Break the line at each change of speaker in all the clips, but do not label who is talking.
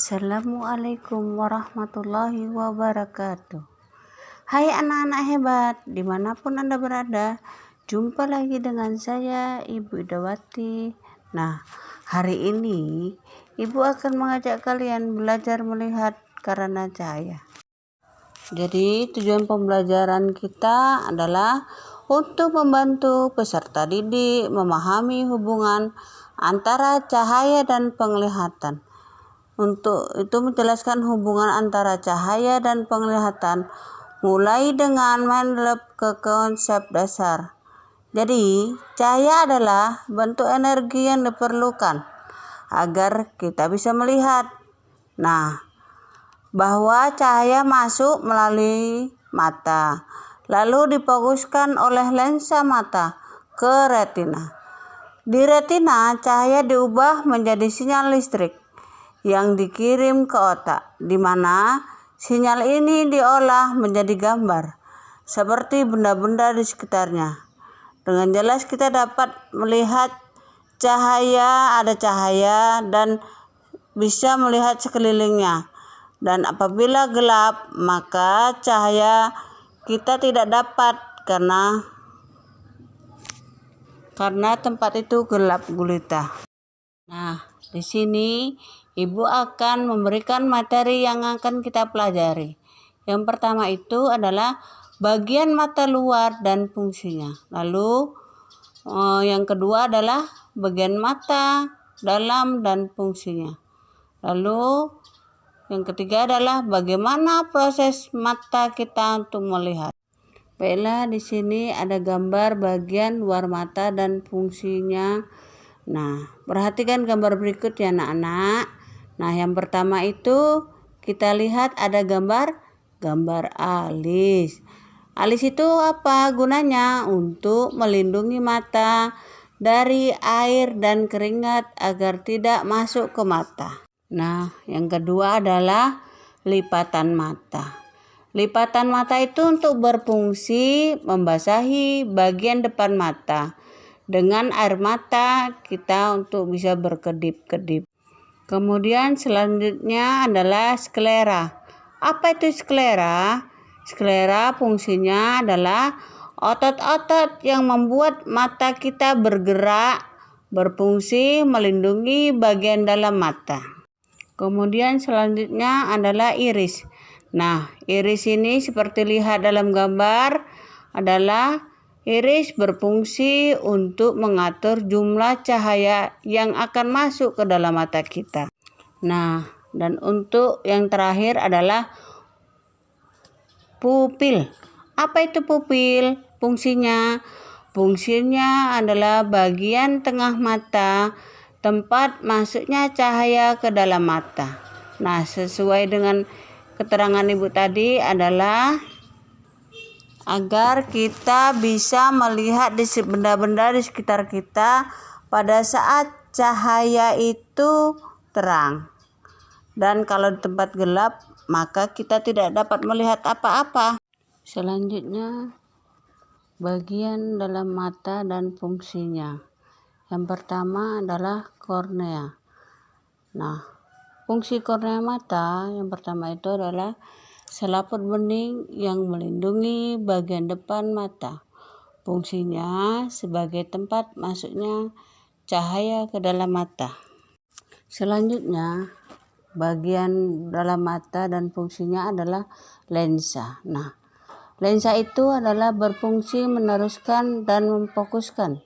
Assalamualaikum warahmatullahi wabarakatuh. Hai anak-anak hebat, dimanapun Anda berada, jumpa lagi dengan saya Ibu Idawati. Nah, hari ini Ibu akan mengajak kalian belajar melihat karena cahaya. Jadi tujuan pembelajaran kita adalah untuk membantu peserta didik memahami hubungan antara cahaya dan penglihatan. Untuk itu menjelaskan hubungan antara cahaya dan penglihatan mulai dengan mendelep ke konsep dasar. Jadi, cahaya adalah bentuk energi yang diperlukan agar kita bisa melihat. Nah, bahwa cahaya masuk melalui mata, lalu difokuskan oleh lensa mata ke retina. Di retina, cahaya diubah menjadi sinyal listrik yang dikirim ke otak, di mana sinyal ini diolah menjadi gambar seperti benda-benda di sekitarnya. Dengan jelas kita dapat melihat ada cahaya dan bisa melihat sekelilingnya. Dan apabila gelap, maka cahaya kita tidak dapat karena tempat itu gelap gulita. Nah, di sini Ibu akan memberikan materi yang akan kita pelajari. Yang pertama itu adalah bagian mata luar dan fungsinya. Lalu yang kedua adalah bagian mata dalam dan fungsinya. Lalu yang ketiga adalah bagaimana proses mata kita untuk melihat. Baiklah, di sini ada gambar bagian luar mata dan fungsinya. Nah, perhatikan gambar berikut ya anak-anak. Nah, yang pertama itu kita lihat ada gambar alis. Alis itu apa gunanya? Untuk melindungi mata dari air dan keringat agar tidak masuk ke mata. Nah, yang kedua adalah lipatan mata. Lipatan mata itu untuk berfungsi membasahi bagian depan mata. Dengan air mata kita untuk bisa berkedip-kedip. Kemudian selanjutnya adalah sklera. Apa itu sklera? Sklera fungsinya adalah otot-otot yang membuat mata kita bergerak, berfungsi melindungi bagian dalam mata. Kemudian selanjutnya adalah iris. Nah, iris ini seperti lihat dalam gambar adalah iris berfungsi untuk mengatur jumlah cahaya yang akan masuk ke dalam mata kita. Nah, dan untuk yang terakhir adalah pupil. Apa itu pupil? Fungsinya adalah bagian tengah mata, tempat masuknya cahaya ke dalam mata. Nah, sesuai dengan keterangan Ibu tadi adalah agar kita bisa melihat benda-benda di sekitar kita pada saat cahaya itu terang. Dan kalau di tempat gelap, maka kita tidak dapat melihat apa-apa. Selanjutnya, bagian dalam mata dan fungsinya. Yang pertama adalah kornea. Nah, fungsi kornea mata yang pertama itu adalah selaput bening yang melindungi bagian depan mata. Fungsinya sebagai tempat masuknya cahaya ke dalam mata. Selanjutnya, bagian dalam mata dan fungsinya adalah lensa. Nah, lensa itu adalah berfungsi meneruskan dan memfokuskan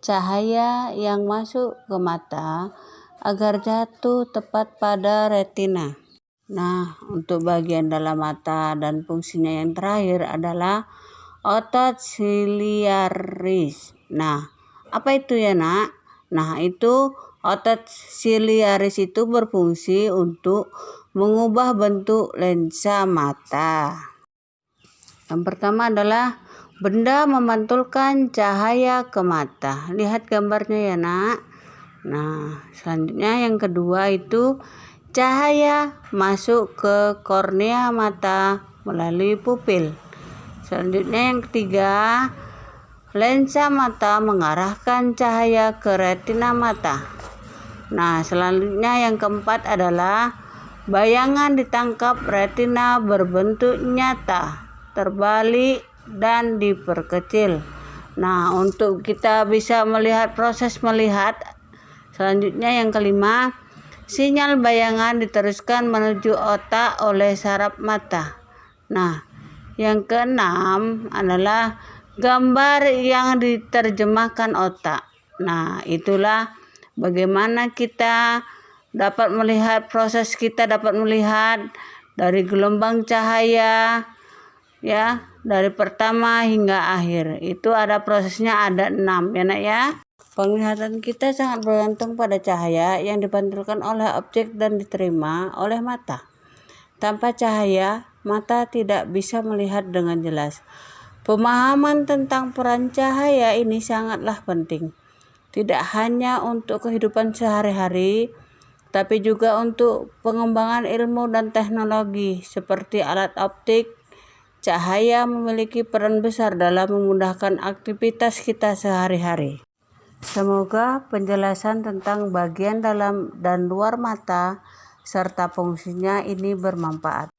cahaya yang masuk ke mata agar jatuh tepat pada retina. Nah, untuk bagian dalam mata dan fungsinya yang terakhir adalah otot siliaris. Nah, apa itu ya nak? Nah, itu otot siliaris itu berfungsi untuk mengubah bentuk lensa mata. Yang pertama adalah benda memantulkan cahaya ke mata. Lihat gambarnya ya nak. Nah, selanjutnya yang kedua itu cahaya masuk ke kornea mata melalui pupil. Selanjutnya yang ketiga, lensa mata mengarahkan cahaya ke retina mata. Nah, selanjutnya yang keempat adalah Bayangan ditangkap retina berbentuk nyata, terbalik, dan diperkecil. Nah, untuk kita bisa melihat proses melihat, selanjutnya yang kelima, sinyal bayangan diteruskan menuju otak oleh saraf mata. Nah, yang keenam adalah gambar yang diterjemahkan otak. Nah, itulah bagaimana kita dapat melihat, proses kita dapat melihat dari gelombang cahaya, ya, dari pertama hingga akhir. Itu ada prosesnya, ada 6 ya nak ya. Penglihatan kita sangat bergantung pada cahaya yang dipantulkan oleh objek dan diterima oleh mata. Tanpa cahaya, mata tidak bisa melihat dengan jelas. Pemahaman tentang peran cahaya ini sangatlah penting. Tidak hanya untuk kehidupan sehari-hari, tapi juga untuk pengembangan ilmu dan teknologi seperti alat optik. Cahaya memiliki peran besar dalam memudahkan aktivitas kita sehari-hari. Semoga penjelasan tentang bagian dalam dan luar mata serta fungsinya ini bermanfaat.